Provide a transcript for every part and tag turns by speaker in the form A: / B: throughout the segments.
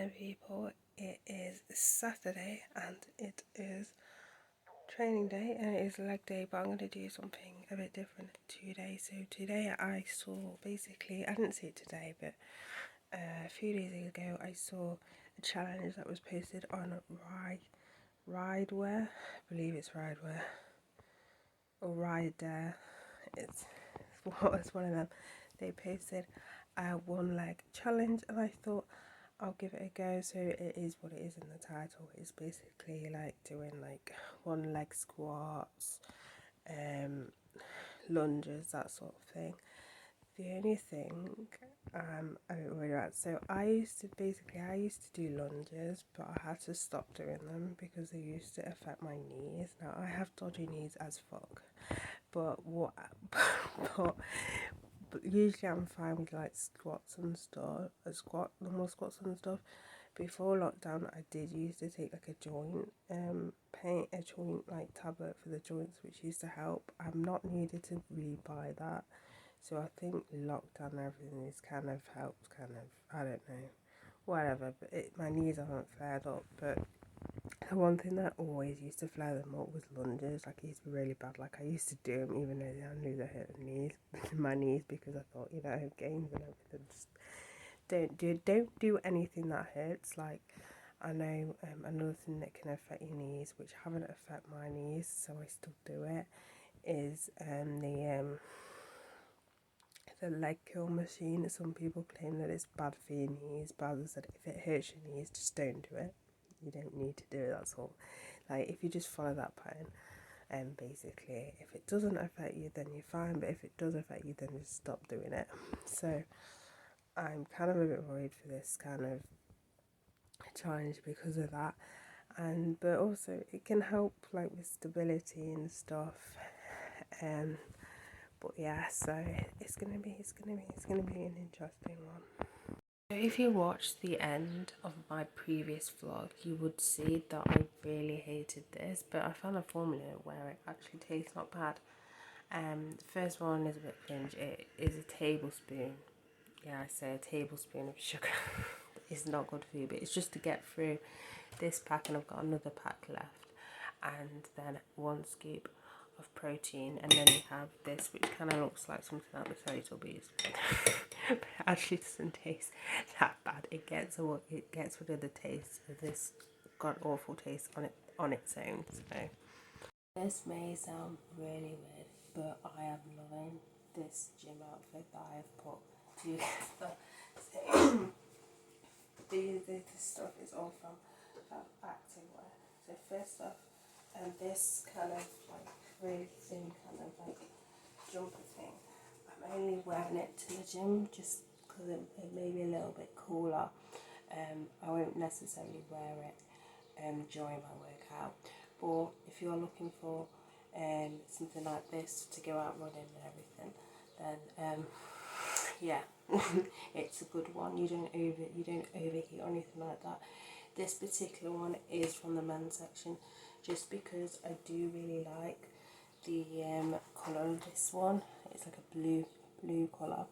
A: morning, people. It is Saturday and it is training day and it is leg day, but I'm going to do something a bit different today. So today I saw, basically, I didn't see it today, but a few days ago I saw a challenge that was posted on Rideware. I believe it's Rideware or Rider. It's one of them. They posted a one leg challenge and I thought I'll give it a go. So it is what it is in the title. It's basically like doing like one leg squats, lunges, that sort of thing. The only thing I don't worry about, so I used to do lunges, but I had to stop doing them because they used to affect my knees. Now I have dodgy knees as fuck, but but usually I'm fine with like squats and stuff, normal squats and stuff. Before lockdown, I did used to take like a joint like tablet for the joints, which used to help. I'm not needed to rebuy that, so I think lockdown and everything is kind of helped. I don't know, whatever. But my knees haven't flared up, but the one thing that always used to flare them up was lunges. Like, it used to be really bad. Like, I used to do them even though I knew they hurt my knees, because I thought, gains and everything. Just don't do anything that hurts. Like, I know another thing that can affect your knees, which haven't affect my knees, so I still do it, is the leg curl machine. Some people claim that it's bad for your knees, but as I said, if it hurts your knees, just don't do it. You don't need to do it, that's all. Like, if you just follow that pattern, basically, if it doesn't affect you, then you're fine, but if it does affect you, then just stop doing it. So I'm kind of a bit worried for this kind of challenge because of that, but also it can help like with stability and stuff. But yeah, so it's gonna be an interesting one. So if you watched the end of my previous vlog, you would see that I really hated this, but I found a formula where it actually tastes not bad. The first one is a bit cringe. It is a tablespoon. Yeah, I say a tablespoon of sugar. It's not good for you, but it's just to get through this pack, and I've got another pack left, and then 1 scoop of protein, and then you have this, which kind of looks like something out of the Teletubbies, but it actually doesn't taste that bad. It gets rid of the taste of this god awful taste on its own. So this may sound really weird, but I am loving this gym outfit that I have put together. So this stuff is all from Activewear. So first off, this kind of like really thin kind of like jumper thing, I'm only wearing it to the gym just because it may be a little bit cooler. I won't necessarily wear it during my workout, but if you're looking for something like this to go out running and everything, then yeah, it's a good one. You don't overheat or anything like that. This particular one is from the men's section, just because I do really like the colour of this one. It's like a blue colour,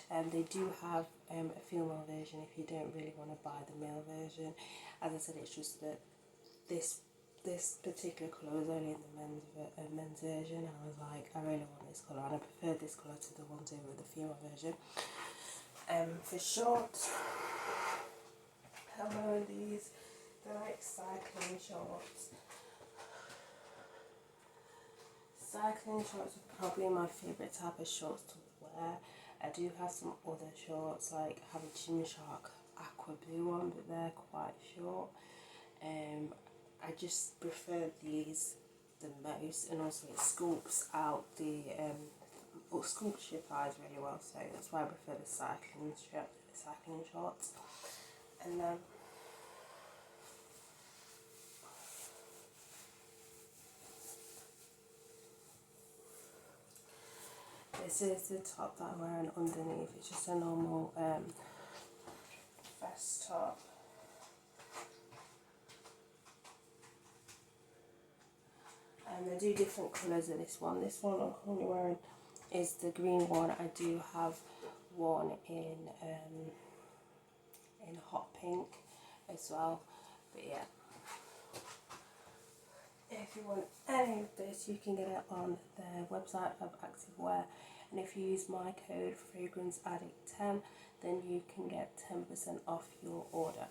A: and they do have a female version if you don't really want to buy the male version. As I said, it's just that this particular colour was only in the men's version, and I was like, I really want this colour, and I preferred this colour to the ones over the female version. For shorts, I'm wearing these. They're like cycling shorts. Cycling shorts are probably my favourite type of shorts to wear. I do have some other shorts, like I have a Gymshark aqua blue one, but they're quite short. I just prefer these the most, and also it scoops out the scoops your thighs really well, so that's why I prefer the cycling shorts. And then this is the top that I'm wearing underneath. It's just a normal vest top. And I do different colours of this one. This one I'm currently wearing is the green one. I do have one in hot pink, as well. But yeah, if you want any of this, you can get it on their website of Activewear, and if you use my code FragranceAddict10, then you can get 10% off your order.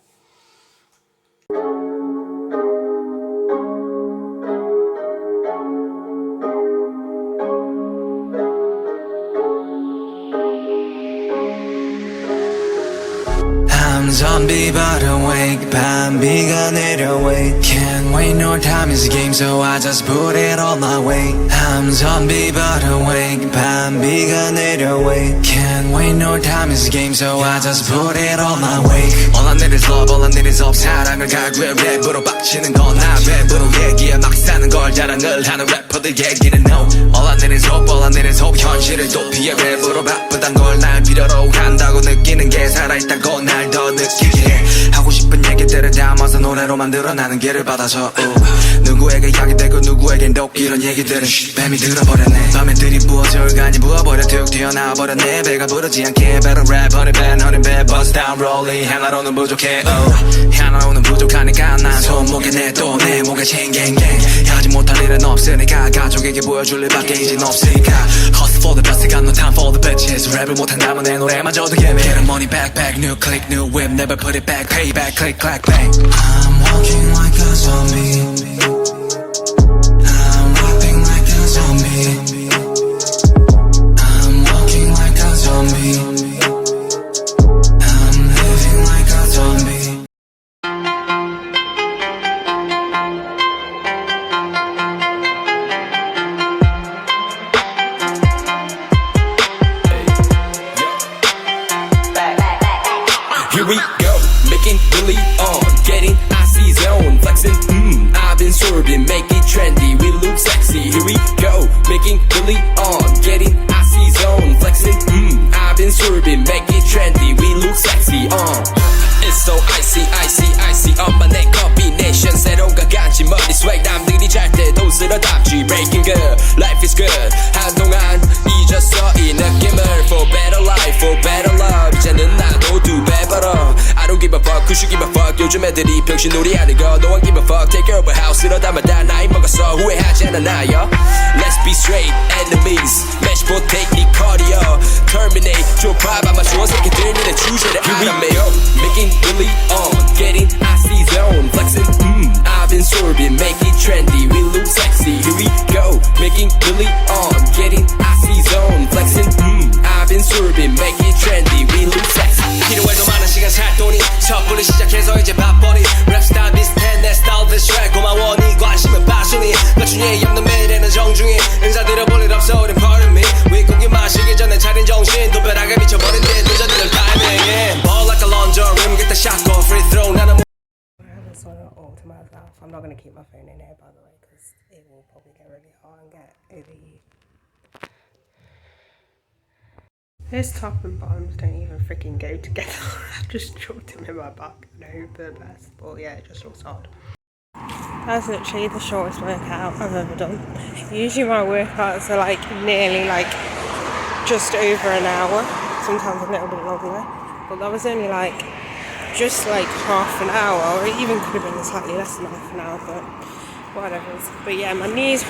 B: I'm zombie but awake 밤비가 내려 wait Can't wait no time is a game so I just put it all my way I'm zombie but awake 밤비가 내려 wait Can't wait no time is a game so I just put it all my way All I need is love all I need is hope 사랑을 갈구해 랩으로 빡치는 건 나 랩으로 얘기해 막 사는 걸 자랑을 하는 래퍼들 얘기는 no All I need is hope all I need is hope 현실을 도피해 랩으로 바쁘단 걸 날 필요로 한다고 느끼는 게 살아있다고 날 더 느끼게 해 하고 싶은 얘기들을 담아서 노래로 만들어 나는 길을 받아서 누구에게 약이 되고 누구에겐 독 이런 얘기들은 뱀이 들어버렸네 밤에 들이부어져 간이 부어버려 툭 튀어나와버렸네 배가 부르지 않게 better rap honey bad honey bad buzz down rolling 하나로는 부족해 하나로는 부족하니까 난 손목에 내 또 내 목에 챙갱갱 하지 못할 일은 없으니까 가족에게 보여줄 일밖에 이젠 없으니까 Hustle for the best got no time for the bitches 랩을 못한다면 내 노래마저도 예매 Get the money back back new click new whip never put it back payback click clack bang I'm walking like a zombie I'm rapping like a zombie I'm walking like a zombie I'm living like a zombie
C: Here we go, making really on, getting icy zone, flexing, I've been swerving, make it trendy, we look sexy. Here we go, making really on, getting icy zone, flexing, I've been swerving, make it trendy, we look sexy. It's so icy, icy, icy, 엄마네 combination, 새로운가 간지 머리 swag, 남들이 잘 때도 쓸어담지, breaking good, life is good, 한동안 잊었어 이 느낌을, for better life, for better love, 이제는 나도 두 배 벌어. I don't give a fuck, who should give a fuck, 요즘 애들이 병신놀이 하는 거, no one give a fuck, take care of a house, 이러다만 다 나이 먹었어, 후회하지 않아 나요. Let's be straight, enemies, match potato, 네 cardio, terminate, 좁아 아마 주워 새끼들 니네 주제를 알아매. Making really on, getting icy zone, flexing, I've been sorbing, make it trendy, we look sexy. Here we go, making really on, getting icy zone, flexing, I've been sorbing, make it trendy, we look sexy. 필요해도 많은 시간 살 돈이 섣불리 시작해서 이제 밥벌이 랩스타일 비슷해 내 스타일 드셔 고마워 네 관심은 빠순이 맞춘 없는 매일에는 정중히 인사드려 볼 일 없어 우린 pardon me 윗고기 마시기 전에 차린 정신 도배하게 미쳐버린 내 도전들 타이밍에 ball like a laundry room get the shot go free throw 나는
A: I have this one all to myself. I'm not going to keep my phone in here, by the way, because it will probably get really hot and get overheated. This top and bottoms don't even freaking go together. I've just dropped them in my bag and I hope they're the best. But yeah, it just looks odd. That's literally the shortest workout I've ever done. Usually my workouts are like nearly like just over an hour. Sometimes a little bit longer. But that was only like just like half an hour, or it even could have been slightly less than half an hour, but whatever. But yeah, my knees,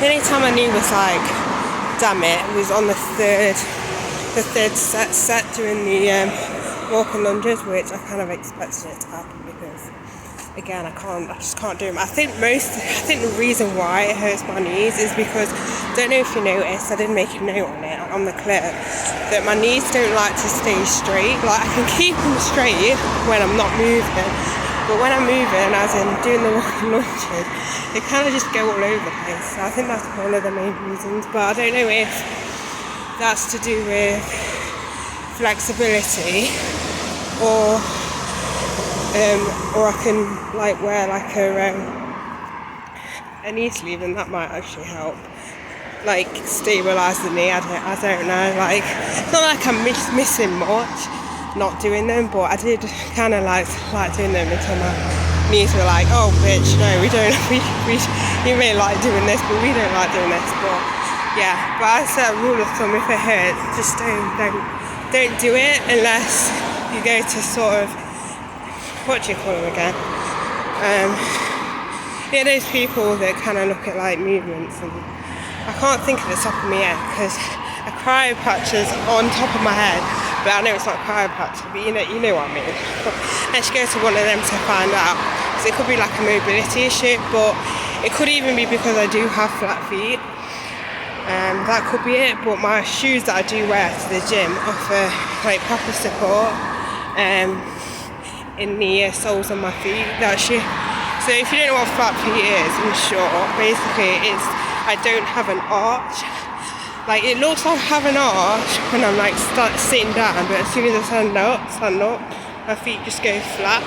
A: the only time my knee was like, damn it, was on the third set doing the walking lunges, which I kind of expected it to happen because again I just can't do them. I think the reason why it hurts my knees is because, I don't know if you noticed, I did make a note on it on the clip, that my knees don't like to stay straight. Like I can keep them straight when I'm not moving, but when I'm moving, as in doing the walking lunges, they kind of just go all over the place. So I think that's one of the main reasons, but I don't know if that's to do with flexibility or I can like wear like a knee sleeve and that might actually help like stabilise the knee. I don't know, like it's not like I'm missing much not doing them, but I did kind of like doing them until my knees were like, oh bitch, no, we may like doing this but we don't like doing this. But yeah, but as a rule of thumb, if it hurts, just don't do it unless you go to sort of what do you call them again? Yeah, those people that kind of look at like movements, and I can't think of the top of my head because a chiropractor's on top of my head, but I know it's not a chiropractor, but you know what I mean. Let's go to one of them to find out. So it could be like a mobility issue, but it could even be because I do have flat feet. That could be it, but my shoes that I do wear to the gym offer like proper support in the soles of my feet. So if you don't know what flat feet is, in short, basically it's I don't have an arch. Like it looks like I have an arch when I'm like sitting down, but as soon as I stand up, my feet just go flat.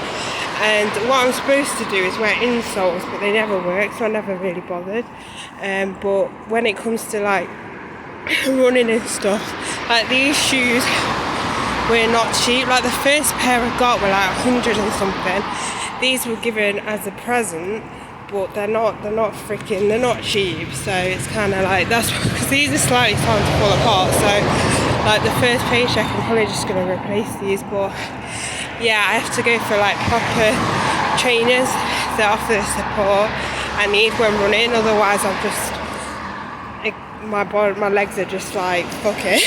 A: And what I'm supposed to do is wear insoles, but they never work, so I never really bothered. But when it comes to like running and stuff, like these shoes were not cheap. Like the first pair I got were like 100 and something. These were given as a present, but they're not cheap. So it's kind of like that's because these are slightly starting to fall apart. So like the first paycheck, I'm probably just gonna replace these. But yeah, I have to go for like proper trainers that offer the support I need when running. Otherwise, my legs are just like fuck it,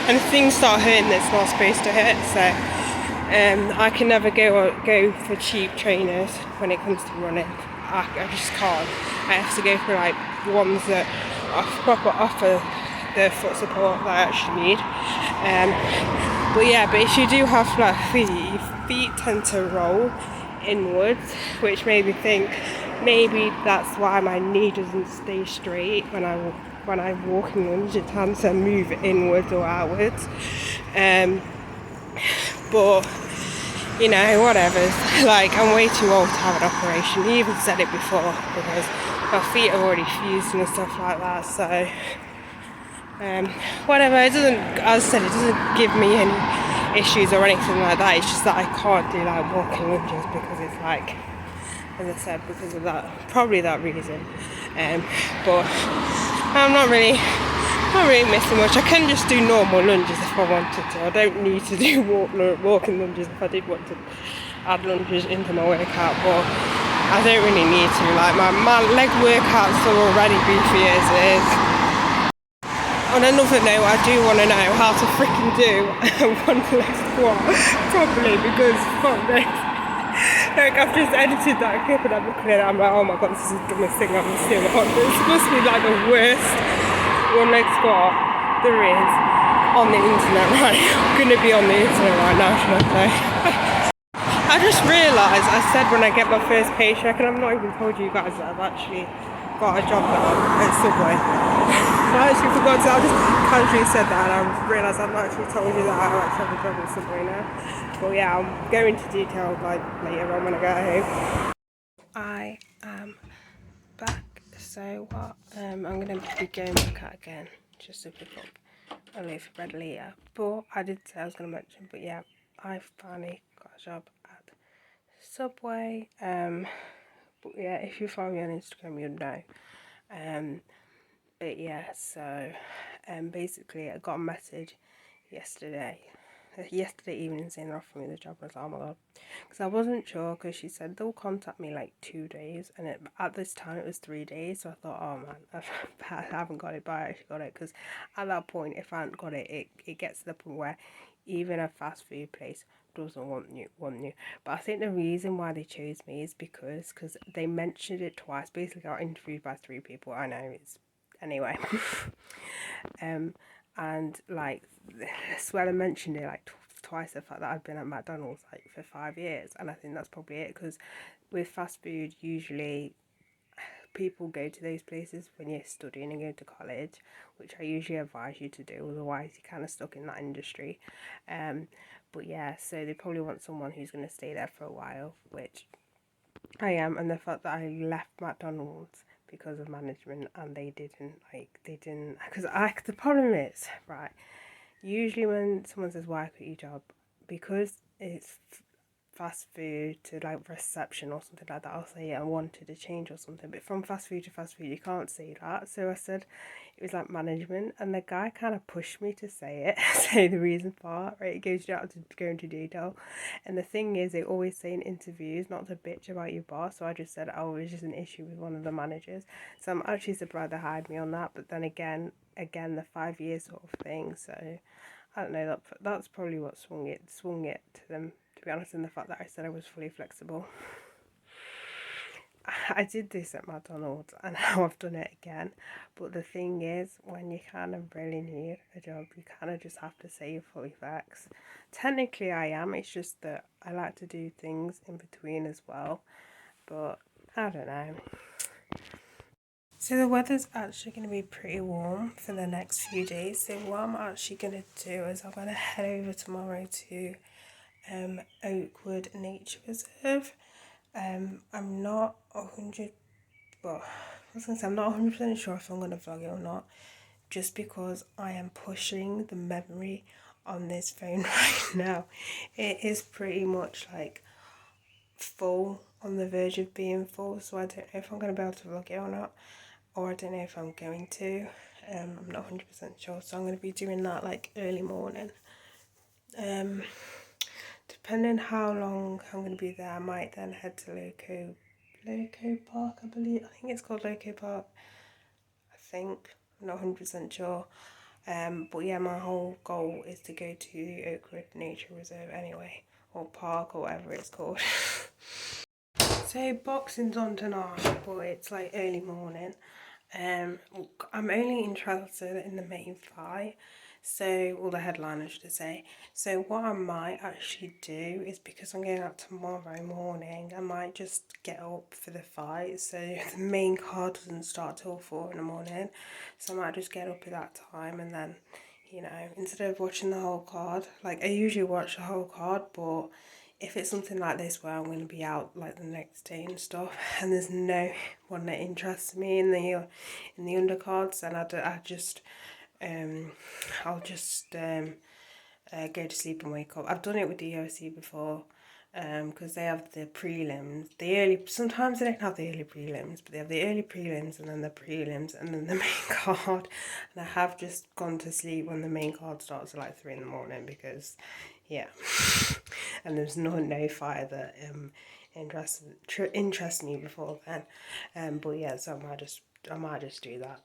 A: and things start hurting that's not supposed to hurt. So I can never go for cheap trainers when it comes to running. I just can't. I have to go for like ones that proper offer the foot support that I actually need. But if you do have flat feet, your feet tend to roll inwards, which made me think maybe that's why my knee doesn't stay straight when I walk in lunge. It tends to move inwards or outwards. But you know, whatever. Like, I'm way too old to have an operation. You even said it before, because my feet are already fused and stuff like that. So, whatever. It doesn't, as I said, it doesn't give me any issues or anything like that. It's just that I can't do like walking lunges because it's like, as I said, because of that, probably that reason. But I'm not really missing much. I can just do normal lunges if I wanted to. I don't need to do walking lunges if I did want to add lunges into my workout, but I don't really need to. Like my leg workouts are already beefy as it is. On another note, I do want to know how to freaking do a one leg squat properly, because fuck this. Like, I've just edited that clip and I'm looking at it, I'm like, oh my god, this is the dumbest thing I've seen on. It's supposed to be like the worst one leg squat there is on the internet right now. I'm gonna be on the internet right now, should I say. I just realised I said when I get my first paycheck, and I've not even told you guys that I've actually got a job now at Subway. I actually forgot to, I just casually said that, and I realised I've not actually told you that I actually have a job at Subway now. But yeah, I'll go into detail like later on when I get home. I am back. So what I'm going to be going back out again just to pick up a loaf of bread later. But I did say I was going to mention, but yeah, I finally got a job at Subway. But yeah, if you follow me on Instagram, you'll know. But yeah, so basically I got a message yesterday evening saying they're offering me the job. I was like, oh my god, because I wasn't sure, because she said they'll contact me like 2 days, and at this time it was 3 days. So I thought, oh man, I haven't got it, but I actually got it, because at that point, if I hadn't got it, it gets to the point where even a fast food place doesn't want you. But I think the reason why they chose me is because they mentioned it twice. Basically, I got interviewed by 3 people. I know, it's anyway. And like, I swear I mentioned it like twice, the fact that I've been at McDonald's like for 5 years, and I think that's probably it, because with fast food, usually people go to those places when you're studying and going to college, which I usually advise you to do, otherwise you're kind of stuck in that industry. But yeah, so they probably want someone who's going to stay there for a while, which I am. And the fact that I left McDonald's because of management, and they didn't, because the problem is, right, usually when someone says why quit your job, because it's fast food to like reception or something like that, I'll say, yeah, I wanted a change or something. But from fast food to fast food, you can't say that. So I said was like management, and the guy kind of pushed me to say it, say the reason for it, right? It goes, you don't have to go into detail. And the thing is, they always say in interviews not to bitch about your boss, so I just said, oh, it was just an issue with one of the managers. So I'm actually surprised they hired me on that, but then again, the 5 years sort of thing, so I don't know, that's probably what swung it to them, to be honest, in the fact that I said I was fully flexible. I did this at McDonald's and now I've done it again. But the thing is, when you kind of really need a job, you kind of just have to say you're fully flex. Technically I am, it's just that I like to do things in between as well. But I don't know. So the weather's actually going to be pretty warm for the next few days. So what I'm actually going to do is I'm going to head over tomorrow to Oakwood Nature Reserve. I'm not 100, well, I was going to say I'm not 100% sure if I'm going to vlog it or not, just because I am pushing the memory on this phone right now. It is pretty much like full, on the verge of being full, so I don't know if I'm going to be able to vlog it or not, or I don't know if I'm going to. I'm not 100% sure, so I'm going to be doing that like early morning. Depending how long I'm going to be there, I might then head to Loco Park, I believe. I think it's called Loco Park. I'm not 100% sure. But yeah, my whole goal is to go to the Oakwood Nature Reserve anyway, or park, or whatever it's called. So boxing's on tonight, but it's like early morning. I'm only interested in the main fight, so, well, the headline I should say. So what I might actually do is, because I'm going out tomorrow morning, I might just get up for the fight. So the main card doesn't start till 4 in the morning, so I might just get up at that time, and then, you know, instead of watching the whole card, like I usually watch the whole card, but if it's something like this where I'm going to be out like the next day and stuff, and there's no one that interests me in the undercards, then I'll just go to sleep and wake up. I've done it with the UFC before, because they have the prelims, sometimes they don't have the early prelims, but they have the early prelims and then the prelims and then the main card. And I have just gone to sleep when the main card starts at like 3 in the morning, because yeah, and there's no fighter that interests me before then. But yeah, so I might just do that.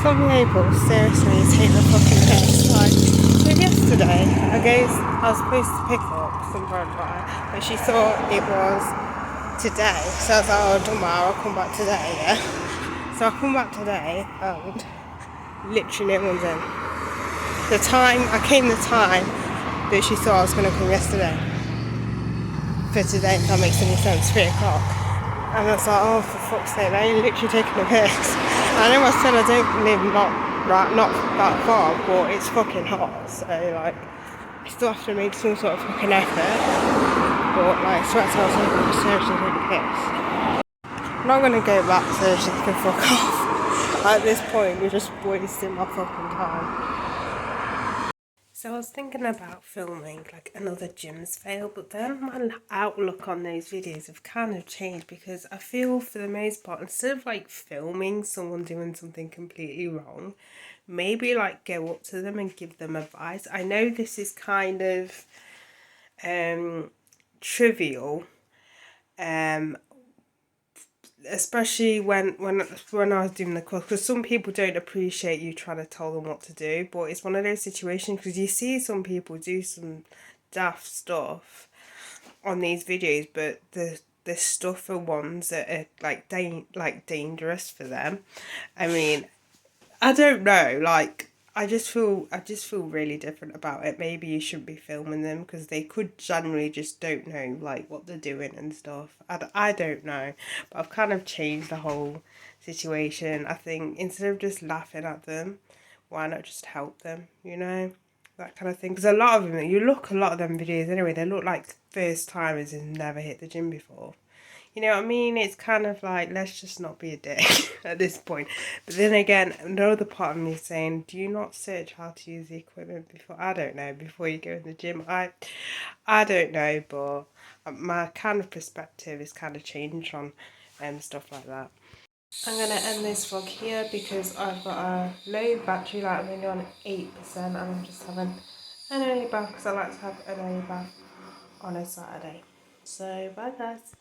A: Some people seriously take the fucking piss. Like, so yesterday, I was supposed to pick up some bread, right? But she thought it was today. So I was like, oh, don't matter, I'll come back today, yeah? So I come back today, and literally no one's in. I came the time that she thought I was going to come yesterday. For today, if that makes any sense, 3 o'clock. And I was like, oh, for fuck's sake, they're literally taking the piss. I know I said I don't live not that far, but it's fucking hot, so like I still have to make some sort of fucking effort. But like, I swear to God, I'm seriously taking piss. I'm not gonna go back, so she can fuck off. At this point, you're just wasting my fucking time. So I was thinking about filming like another gyms fail, but then my outlook on those videos have kind of changed, because I feel for the most part, instead of like filming someone doing something completely wrong, maybe like go up to them and give them advice. I know this is kind of trivial, especially when I was doing the course, because some people don't appreciate you trying to tell them what to do, but it's one of those situations, because you see some people do some daft stuff on these videos, but the stuff are ones that are like dangerous for them. I mean, I don't know, like I just feel really different about it. Maybe you shouldn't be filming them, because they could generally just don't know like what they're doing and stuff. I don't know, but I've kind of changed the whole situation. I think instead of just laughing at them, why not just help them, you know, that kind of thing. Because a lot of them, a lot of them videos anyway, they look like first timers who've never hit the gym before. You know what I mean? It's kind of like, let's just not be a dick at this point. But then again, another part of me is saying, do you not search how to use the equipment before? I don't know, before you go in the gym. I don't know, but my kind of perspective is kind of changed on stuff like that. I'm going to end this vlog here because I've got a low battery, like I'm only on 8%, and I'm just having an early bath because I like to have an early bath on a Saturday. So bye guys.